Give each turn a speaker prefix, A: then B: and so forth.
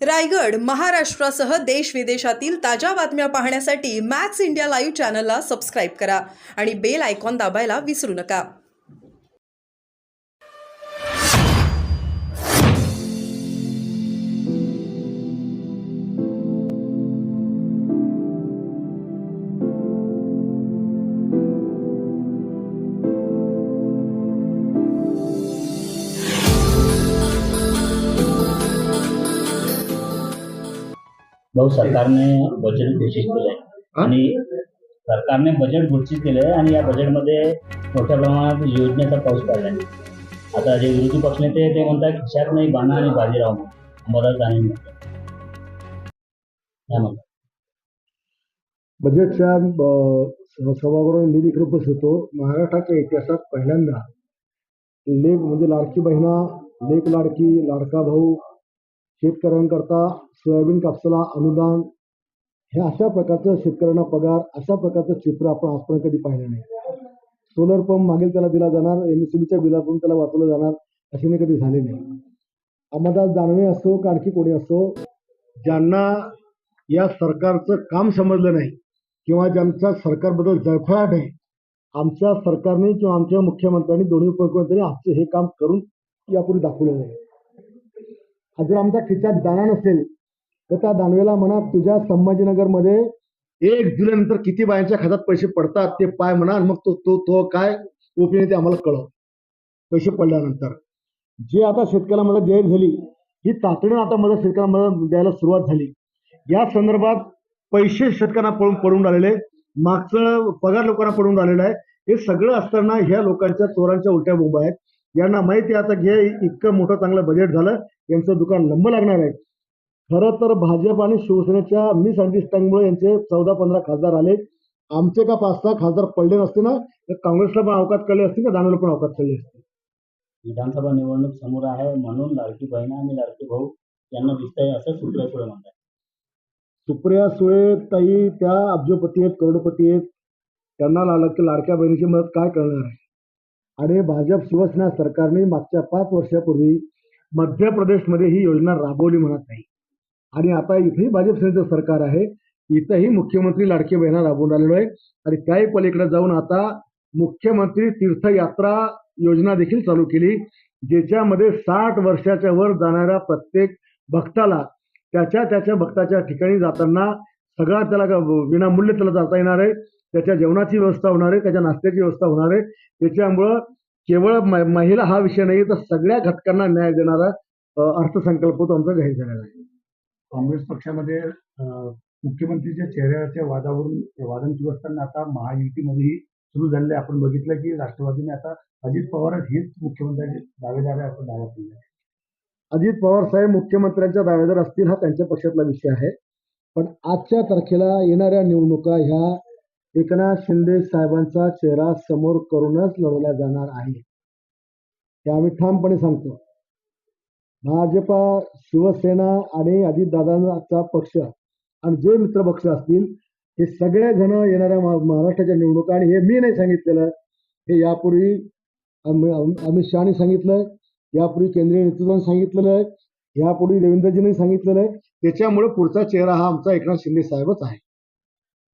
A: रायगड, महाराष्ट्रासह देश विदेशातील ताज्या बातम्या पाहण्यासाठी मॅक्स इंडिया लाईव्ह चॅनलला सबस्क्राईब करा आणि बेल आयकॉन दाबायला विसरू नका.
B: भाऊ, सरकारने बजेट घोषित केलंय आणि सरकारने बजेट घोषित केलंय आणि या बजेटमध्ये मोठ्या प्रमाणात योजनेचा पाऊस पडलाय. आता जे विरोधी पक्षनेते ते म्हणतात खिशात नाही बाणा आणि बाजीराव अंबादास दानवे म्हणतात. काय म्हणतात?
C: बजेटच्या सभागृहात मी देखील उपस्थित होतो. महाराष्ट्राच्या इतिहासात पहिल्यांदा लेख म्हणजे लाडकी बहिणा, लेख लाडकी, लाडका भाऊ, शेतकऱ्यांकरता सोयाबीन कापसाला अनुदान, हे अशा प्रकारचं शेतकऱ्यांना पगार, अशा प्रकारचं चित्र आपण आजपर्यंत कधी पाहिलं नाही. सोलर पंप मागेल त्याला दिला जाणार, MSCBच्या बिलातून त्याला वाचवलं जाणार, असे कधी झाले नाही. अंबादास दानवे असो का आणखी कोणी असो, ज्यांना या सरकारचं काम समजलं नाही किंवा ज्यांच्या सरकारबद्दल जळफळाट आहे, आमच्या सरकारने किंवा आमच्या मुख्यमंत्र्यांनी, दोन्ही उपमुख्यमंत्र्यांनी आमचं हे काम करून यापूर्वी दाखवलेलं आहे. जर आमच्या खिशात दाना नसेल तर त्या दानवेला म्हणा, तुझ्या संभाजीनगरमध्ये 1 जुलैनंतर किती बायांच्या खात्यात पैसे पडतात ते पाय म्हणा, आणि मग तो काय ओपिनियन ते आम्हाला कळव. पैसे पडल्यानंतर जे आता शेतकऱ्याला मदत जाहीर झाली, ही तातडीनं आता मदत शेतकऱ्यांना मदत द्यायला सुरुवात झाली. या संदर्भात पैसे शेतकऱ्यांना पडून राहिलेले, मागचं पगार लोकांना पडून राहिलेला आहे. हे सगळं असताना ह्या लोकांच्या चोरांच्या उलट्या बोंबा आहेत. यांना माहिती आहे आता घे इतकं मोठं चांगलं बजेट झालं, यांचं दुकान लंब लागणार आहे. खरं तर भाजप आणि शिवसेनेच्या मिसअंडरस्टँडिंगमुळे यांचे 14-15 खासदार आले. आमचे का 5-6 खासदार पडले नसते ना, तर काँग्रेसला पण अवकात कळले असते, का दानवेला पण अवकात कळले असते.
B: विधानसभा निवडणूक समोर आहे म्हणून लाडकी बहिणा आणि लाडके भाऊ यांना दिसतंय असं सुप्रिया सुळे म्हणतात.
C: सुप्रिया सुळे ताई त्या अब्जोपती आहेत, करोडपती आहेत. त्यांना लाडक्या बहिणीची मदत काय करणार आहे. आणि भाजप शिवसेना सरकारने मागच्या 5 वर्षापूर्वी मध्य प्रदेशमध्ये ही योजना राबवली म्हणत नाही, आणि आता इथेही भाजप सेनेचं सरकार आहे, इथंही मुख्यमंत्री लाडकी बहिणा राबवून राहिलेलो आहे. आणि त्याही पलीकडे जाऊन आता मुख्यमंत्री तीर्थयात्रा योजना देखील चालू केली, ज्याच्यामध्ये 60 वर्षाच्या वर जाणाऱ्या प्रत्येक भक्ताला त्याच्या भक्ताच्या ठिकाणी जाताना सगळा त्याला विनामूल्य त्याला जाता येणार आहे. त्याच्या जेवणाची व्यवस्था होणार आहे, त्याच्या नाश्त्याची व्यवस्था होणार आहे. त्याच्यामुळं केवळ महिला हा विषय नाही, तर सगळ्या घटकांना न्याय देणारा अर्थसंकल्प तो आमचा जाहीर झालेला आहे.
D: काँग्रेस पक्षामध्ये मुख्यमंत्रीच्या चेहऱ्याच्या वादन सुरू असताना आता महायुतीमध्येही सुरू झालेले आपण बघितलं की राष्ट्रवादीने आता अजित पवार हेच मुख्यमंत्र्यांचे दावेदार आहे असं दावा केला आहे.
C: अजित पवार साहेब मुख्यमंत्र्यांच्या दावेदार असतील हा त्यांच्या पक्षातला विषय आहे, पण आजच्या तारखेला येणाऱ्या निवडणुका ह्या एकनाथ शिंदे साहेबांचा चेहरा समोर करूनच लढवल्या जाणार आहे, हे आम्ही ठामपणे सांगतो. भाजपा, शिवसेना आणि अजितदादांचा पक्ष आणि जे मित्रपक्ष असतील, हे सगळे जण येणाऱ्या महाराष्ट्राच्या निवडणुका, आणि हे मी नाही सांगितलेलं, हे यापूर्वी अमित शहानी सांगितलं, यापूर्वी केंद्रीय नेतृत्वाने सांगितलेलं आहे, यापूर्वी देवेंद्रजींनी सांगितलेलं आहे. त्याच्यामुळे पुढचा चेहरा हा आमचा एकनाथ शिंदे साहेबच आहे.